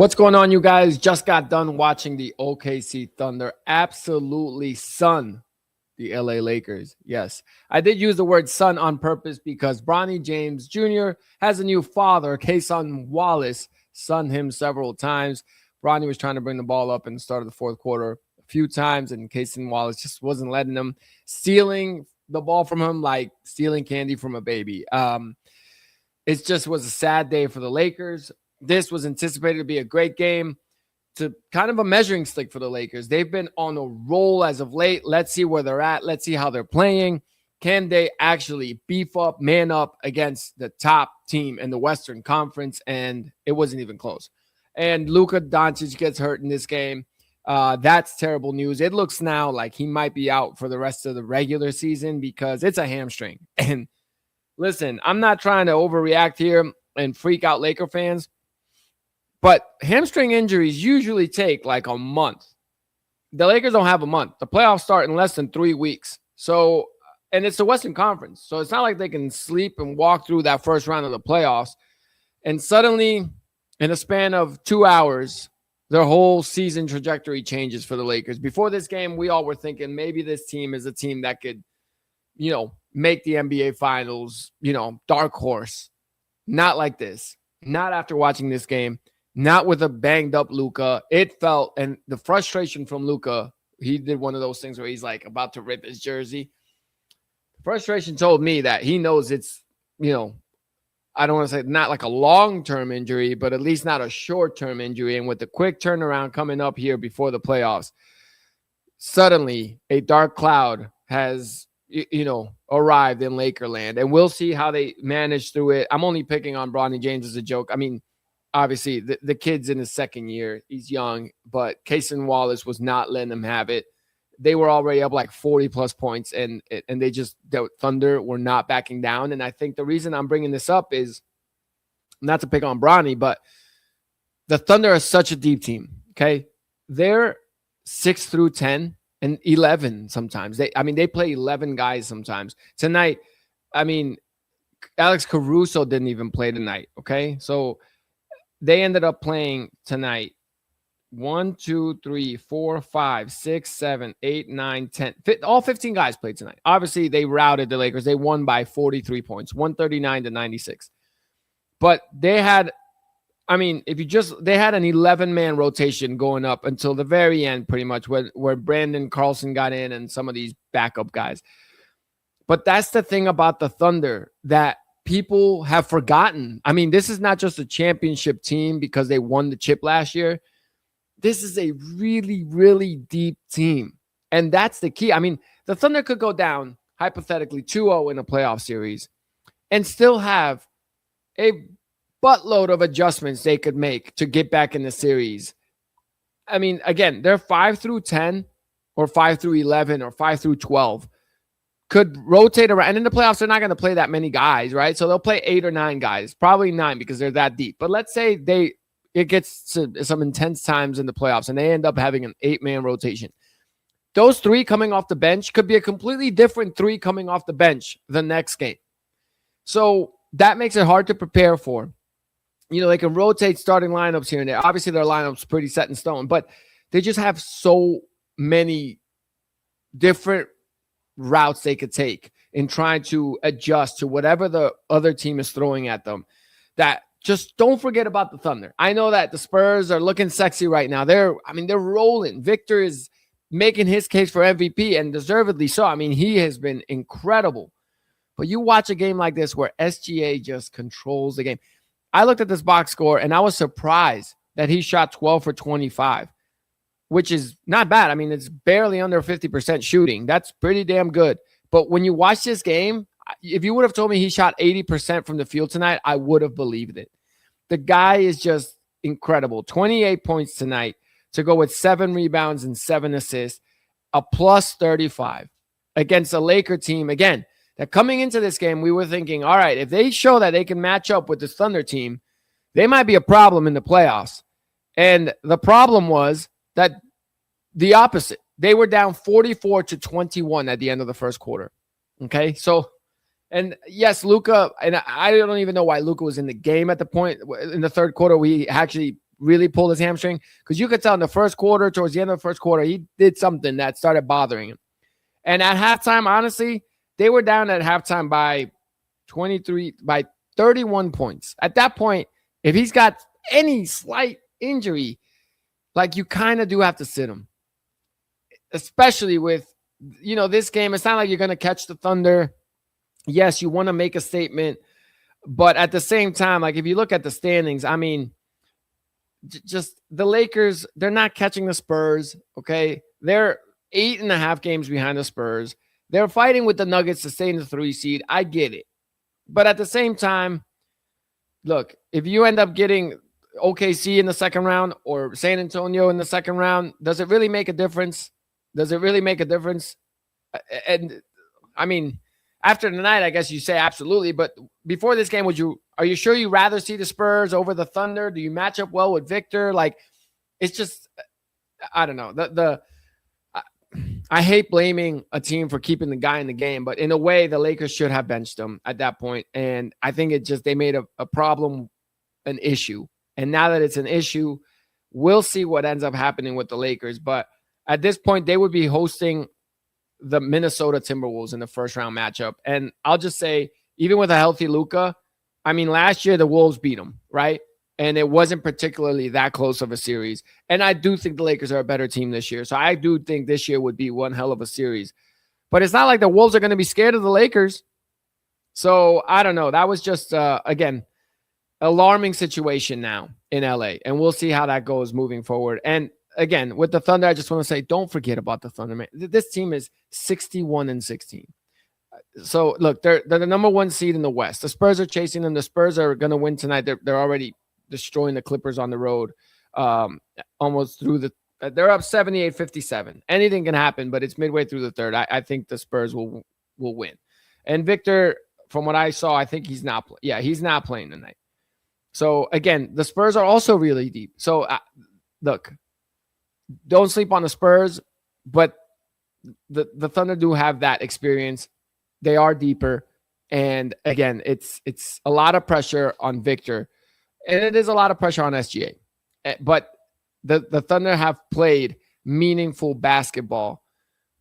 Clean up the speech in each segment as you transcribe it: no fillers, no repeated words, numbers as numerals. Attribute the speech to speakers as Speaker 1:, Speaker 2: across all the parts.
Speaker 1: What's going on, you guys? Just got done watching the OKC Thunder absolutely sun the LA Lakers. Yes, I did use the word son on purpose because Bronny James Jr. has a new father. Kason Wallace sunned him several times. Bronny was trying to bring the ball up in the start of the fourth quarter a few times, and Kason Wallace just wasn't letting him, stealing the ball from him like stealing candy from a baby. It just was a sad day for the Lakers. This was anticipated to be a great game, to kind of a measuring stick for the Lakers. They've been on a roll as of late. Let's see where they're at. Let's see how they're playing. Can they actually beef up, man up against the top team in the Western Conference? And it wasn't even close. And Luka Doncic gets hurt in this game. That's terrible news. It looks now like he might be out for the rest of the regular season because it's a hamstring. And listen, I'm not trying to overreact here and freak out Laker fans, but hamstring injuries usually take like a month. The Lakers don't have a month. The playoffs start in less than 3 weeks. So, and it's the Western Conference. So it's not like they can sleep and walk through that first round of the playoffs. And suddenly, in a span of 2 hours, their whole season trajectory changes for the Lakers. Before this game, we all were thinking maybe this team is a team that could, make the NBA Finals, dark horse. Not like this. Not after watching this game. Not with a banged up Luka. It felt, and the frustration from Luka, he did one of those things where he's like about to rip his jersey. Frustration told me that he knows it's, I don't want to say not like a long-term injury, but at least not a short-term injury. And with the quick turnaround coming up here before the playoffs, suddenly a dark cloud has, arrived in Lakerland. And we'll see how they manage through it. I'm only picking on Bronny James as a joke. I mean, obviously, the kid's in his second year. He's young, but Kason Wallace was not letting him have it. They were already up like 40-plus points, and the Thunder were not backing down. And I think the reason I'm bringing this up is not to pick on Bronny, but the Thunder are such a deep team, okay? They're 6 through 10 and 11 sometimes. They play 11 guys sometimes. Tonight, Alex Caruso didn't even play tonight, okay? So they ended up playing tonight 1, 2, 3, 4, 5, 6, 7, 8, 9, 10. All 15 guys played tonight. Obviously, they routed the Lakers. They won by 43 points, 139-96. But they had, they had an 11-man rotation going up until the very end, pretty much, where Brandon Carlson got in and some of these backup guys. But that's the thing about the Thunder that people have forgotten. This is not just a championship team because they won the chip last year. This is a really, really deep team. And that's the key. The Thunder could go down, hypothetically, 2-0 in a playoff series and still have a buttload of adjustments they could make to get back in the series. Again, they're 5 through 10 or 5 through 11 or 5 through 12. Could rotate around. And in the playoffs, they're not going to play that many guys, right? So they'll play 8 or 9 guys, probably 9 because they're that deep. But let's say it gets to some intense times in the playoffs and they end up having an 8-man rotation. Those 3 coming off the bench could be a completely different 3 coming off the bench the next game. So that makes it hard to prepare for. They can rotate starting lineups here and there. Obviously, their lineup's pretty set in stone, but they just have so many different routes they could take in trying to adjust to whatever the other team is throwing at them. That just don't forget about the Thunder. I know that the Spurs are looking sexy right now. They're rolling. Victor is making his case for MVP and deservedly so. He has been incredible. But you watch a game like this where SGA just controls the game. I looked at this box score and I was surprised that he shot 12 for 25. Which is not bad. It's barely under 50% shooting. That's pretty damn good. But when you watch this game, if you would have told me he shot 80% from the field tonight, I would have believed it. The guy is just incredible. 28 points tonight to go with 7 rebounds and 7 assists, a plus 35 against a Laker team. Again, that coming into this game, we were thinking, all right, if they show that they can match up with this Thunder team, they might be a problem in the playoffs. And the problem was that the opposite. They were down 44-21 at the end of the first quarter. Okay, so And yes, Luka, and I don't even know why Luka was in the game at the point in the third quarter. We actually really pulled his hamstring, because you could tell in the first quarter, towards the end of the first quarter, he did something that started bothering him. And at halftime, honestly, they were down at halftime by 31 points. At that point, if he's got any slight injury, like, you kind of do have to sit him, especially with, this game. It's not like you're going to catch the Thunder. Yes, you want to make a statement, but at the same time, like, if you look at the standings, I mean, just the Lakers, they're not catching the Spurs. Okay. They're 8.5 games behind the Spurs. They're fighting with the Nuggets to stay in the 3 seed. I get it. But at the same time, look, if you end up getting OKC in the second round or San Antonio in the second round, does it really make a difference? Does it really make a difference? And I mean, after tonight, I guess you say absolutely. But before this game, are you sure you'd rather see the Spurs over the Thunder? Do you match up well with Victor? Like, it's just, I don't know. I hate blaming a team for keeping the guy in the game, but in a way, the Lakers should have benched him at that point. And I think they made a problem an issue. And now that it's an issue, we'll see what ends up happening with the Lakers. But at this point, they would be hosting the Minnesota Timberwolves in the first round matchup. And I'll just say, even with a healthy Luka, I mean, last year the Wolves beat them, right? And it wasn't particularly that close of a series. And I do think the Lakers are a better team this year. So I do think this year would be one hell of a series. But it's not like the Wolves are going to be scared of the Lakers. So I don't know. That was just, again, alarming situation now in LA. And we'll see how that goes moving forward. And again, with the Thunder, I just want to say, don't forget about the Thunder, man. This team is 61-16. So look, they're the number 1 seed in the West. The Spurs are chasing them. The Spurs are going to win tonight. They're already destroying the Clippers on the road, almost through they're up 78-57. Anything can happen, but it's midway through the third. I think the Spurs will win. And Victor, from what I saw, I think he's not playing tonight. So again, the Spurs are also really deep. So look, don't sleep on the Spurs, but the Thunder do have that experience. They are deeper. And again, it's a lot of pressure on Victor. And it is a lot of pressure on SGA. But the Thunder have played meaningful basketball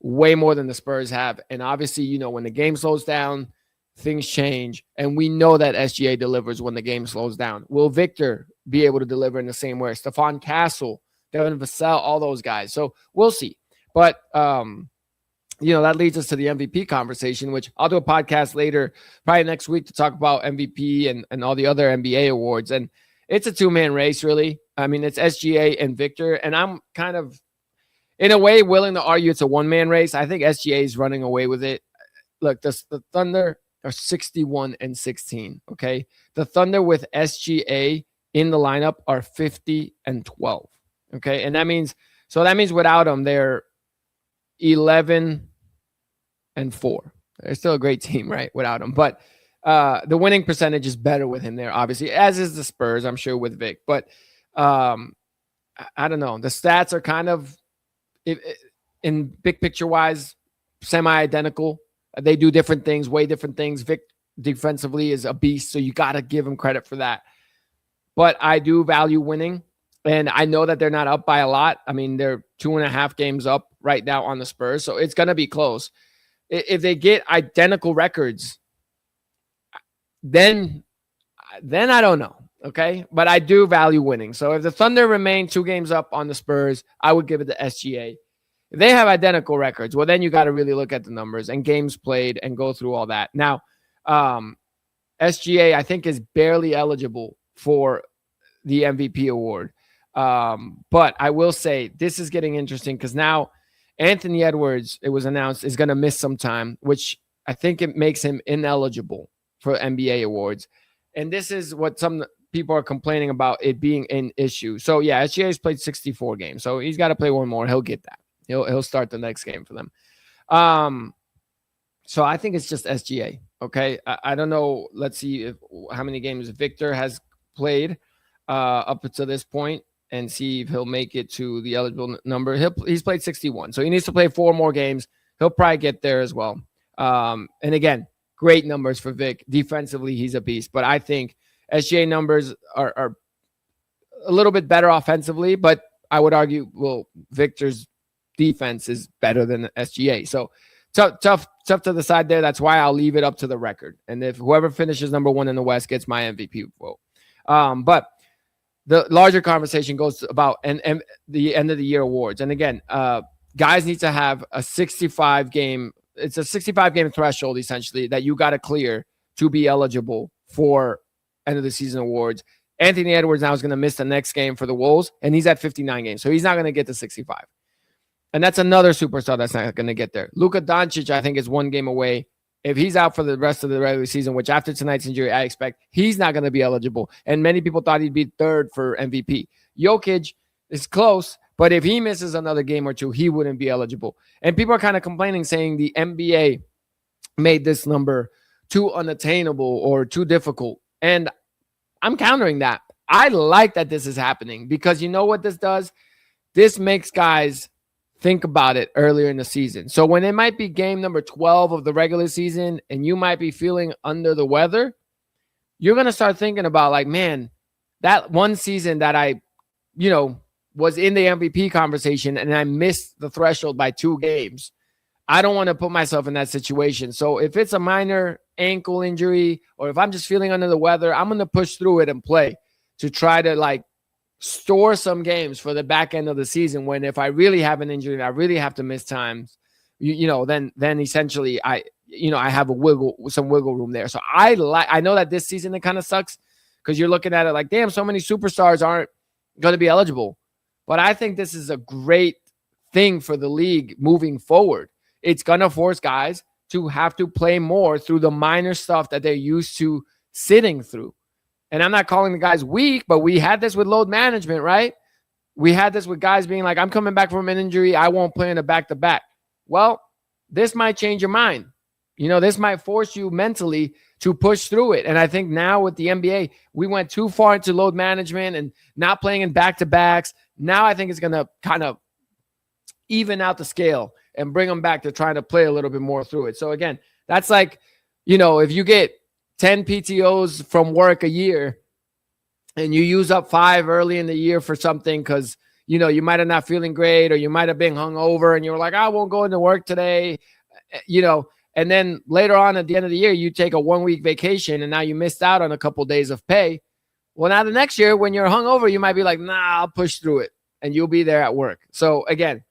Speaker 1: way more than the Spurs have. And obviously, when the game slows down, things change. And we know that SGA delivers when the game slows down. Will Victor be able to deliver in the same way? Stephon Castle, Devin Vassell, all those guys. So we'll see. But, that leads us to the MVP conversation, which I'll do a podcast later, probably next week, to talk about MVP and all the other NBA awards. And it's a 2-man race, really. I mean, it's SGA and Victor. And I'm kind of, in a way, willing to argue it's a 1-man race. I think SGA is running away with it. Look, the Thunder are 61-16, okay? The Thunder with SGA in the lineup are 50-12, okay? And that means without him, they're 11-4. They're still a great team, right? Without him. But the winning percentage is better with him there, obviously, as is the Spurs, I'm sure, with Vic. But I don't know. The stats are kind of, in big picture wise, semi-identical. They do different things, way different things. Vic defensively is a beast, so you got to give him credit for that. But I do value winning. And I know that they're not up by a lot. I mean, they're 2.5 games up right now on the Spurs, so it's going to be close. If they get identical records, then I don't know, okay? But I do value winning. So if the Thunder remain 2 games up on the Spurs, I would give it to SGA. If they have identical records, well, then you got to really look at the numbers and games played and go through all that. Now, SGA, I think, is barely eligible for the MVP award. But I will say this is getting interesting because now Anthony Edwards, it was announced, is going to miss some time, which I think it makes him ineligible for NBA awards. And this is what some people are complaining about, it being an issue. So yeah, SGA's played 64 games. So he's got to play one more. He'll get that. He'll start the next game for them. So I think it's just SGA. Okay. I don't know. Let's see how many games Victor has played up to this point and see if he'll make it to the eligible number. He's played 61. So he needs to play 4 more games. He'll probably get there as well. And again, great numbers for Vic. Defensively, he's a beast. But I think SGA numbers are a little bit better offensively, but I would argue, well, Victor's defense is better than SGA. So tough to decide there. That's why I'll leave it up to the record. And if whoever finishes number one in the West gets my MVP vote. But the larger conversation goes about and the end of the year awards. And again, guys need to have a 65 game. It's a 65 game threshold essentially that you got to clear to be eligible for end of the season awards. Anthony Edwards now is going to miss the next game for the Wolves, and he's at 59 games, so he's not going to get to 65. And that's another superstar that's not going to get there. Luka Doncic, I think, is one game away. If he's out for the rest of the regular season, which after tonight's injury, I expect he's not going to be eligible. And many people thought he'd be third for MVP. Jokic is close, but if he misses another game or two, he wouldn't be eligible. And people are kind of complaining, saying the NBA made this number too unattainable or too difficult. And I'm countering that. I like that this is happening because you know what this does? This makes guys think about it earlier in the season. So when it might be game number 12 of the regular season and you might be feeling under the weather, you're going to start thinking about like, man, that one season that I, was in the MVP conversation and I missed the threshold by 2 games. I don't want to put myself in that situation. So if it's a minor ankle injury or if I'm just feeling under the weather, I'm going to push through it and play to try to like store some games for the back end of the season when if I really have an injury and I really have to miss times, then essentially I have some wiggle room there. So I know that this season it kind of sucks because you're looking at it like, damn, so many superstars aren't going to be eligible. But I think this is a great thing for the league moving forward. It's going to force guys to have to play more through the minor stuff that they're used to sitting through. And I'm not calling the guys weak, but we had this with load management, right? We had this with guys being like, I'm coming back from an injury. I won't play in a back-to-back. Well, this might change your mind. This might force you mentally to push through it. And I think now with the NBA, we went too far into load management and not playing in back-to-backs. Now I think it's going to kind of even out the scale and bring them back to trying to play a little bit more through it. So again, that's like, if you get 10 PTOs from work a year and you use up 5 early in the year for something because, you might have not feeling great or you might have been hungover and you were like, I won't go into work today, and then later on at the end of the year, you take a 1-week vacation and now you missed out on a couple of days of pay. Well, now the next year when you're hungover, you might be like, nah, I'll push through it and you'll be there at work. So again,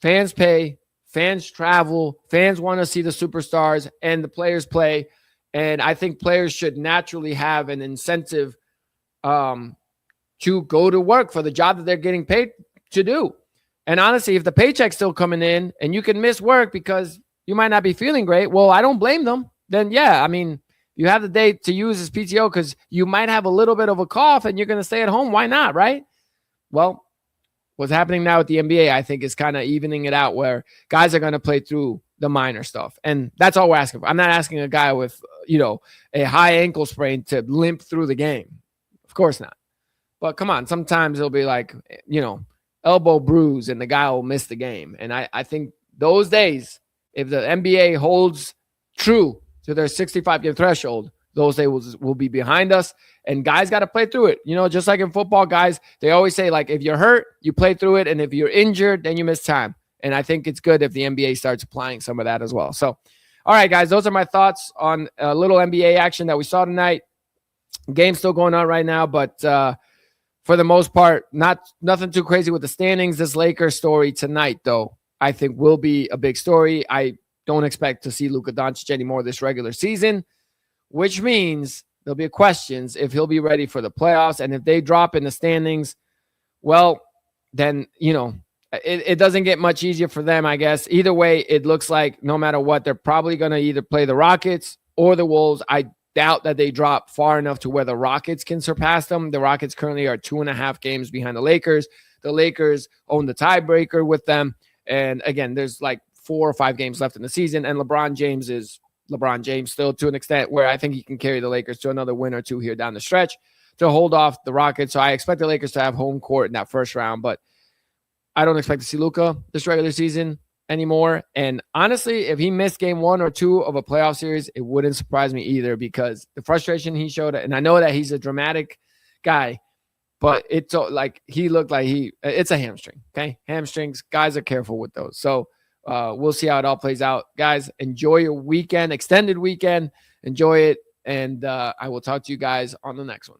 Speaker 1: fans pay, fans travel, fans want to see the superstars and the players play. And I think players should naturally have an incentive to go to work for the job that they're getting paid to do. And honestly, if the paycheck's still coming in and you can miss work because you might not be feeling great, well, I don't blame them. Then, yeah, I mean, you have the day to use as PTO because you might have a little bit of a cough and you're going to stay at home. Why not, right? Well, what's happening now with the NBA, I think, is kind of evening it out where guys are going to play through the minor stuff. And that's all we're asking for. I'm not asking a guy with, a high ankle sprain to limp through the game. Of course not. But come on, sometimes it'll be like, elbow bruise and the guy will miss the game. And I think those days, if the NBA holds true to their 65-game threshold, those days will be behind us. And guys got to play through it. Just like in football, guys, they always say, like, if you're hurt, you play through it. And if you're injured, then you miss time. And I think it's good if the NBA starts applying some of that as well. So, all right, guys, those are my thoughts on a little NBA action that we saw tonight. Game's still going on right now, but for the most part, nothing too crazy with the standings. This Lakers story tonight, though, I think will be a big story. I don't expect to see Luka Doncic anymore this regular season, which means there'll be questions if he'll be ready for the playoffs. And if they drop in the standings, well, then, it doesn't get much easier for them, I guess. Either way, it looks like no matter what, they're probably going to either play the Rockets or the Wolves. I doubt that they drop far enough to where the Rockets can surpass them. The Rockets currently are 2.5 games behind the Lakers. The Lakers own the tiebreaker with them. And again, there's like 4 or 5 games left in the season. And LeBron James is LeBron James still to an extent where I think he can carry the Lakers to another win or two here down the stretch to hold off the Rockets. So I expect the Lakers to have home court in that first round, but I don't expect to see Luka this regular season anymore. And honestly, if he missed game 1 or 2 of a playoff series, it wouldn't surprise me either because the frustration he showed, and I know that he's a dramatic guy, but it's like he looked like it's a hamstring. Okay, hamstrings, guys are careful with those. So we'll see how it all plays out, guys. Enjoy your weekend, extended weekend. Enjoy it, and I will talk to you guys on the next one.